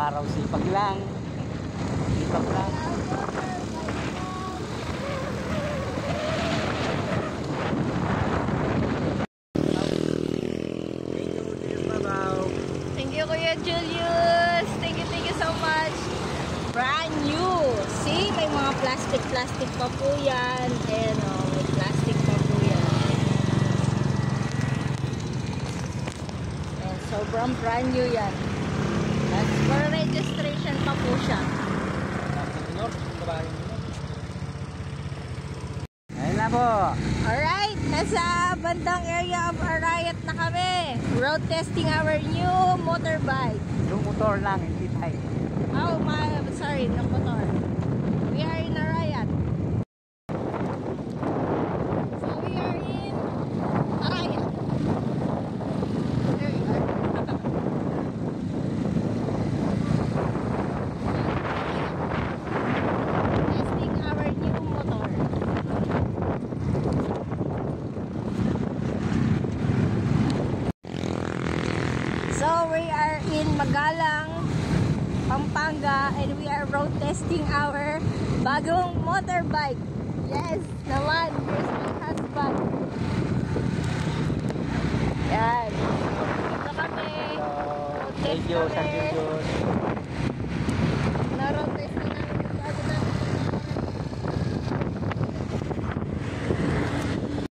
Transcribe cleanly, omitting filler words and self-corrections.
araw-araw sipag lang. Sipag lang. Thank you, Kuya Julius. Thank you so much. Brand new. See, may mga plastic pa po yan. Ayan o, may plastic pa po yan. Ayan, sobrang brand new yan. That's for registration pa po siya. Ayun na po. Alright, nasa bandang area of Arayat na kami. Road testing our new motorbike. Yung motor lang, hindi tayo. Oh, sorry, ng motor. We are in Arayat. So we are in Arayat. There we are. Testing our new motor. So we are in Magalang, Pampanga, and we are road testing our bagong motorbike. Yes, naman. Here's my husband. Yan. Dito kami. Road test Thank you, kami. thank you.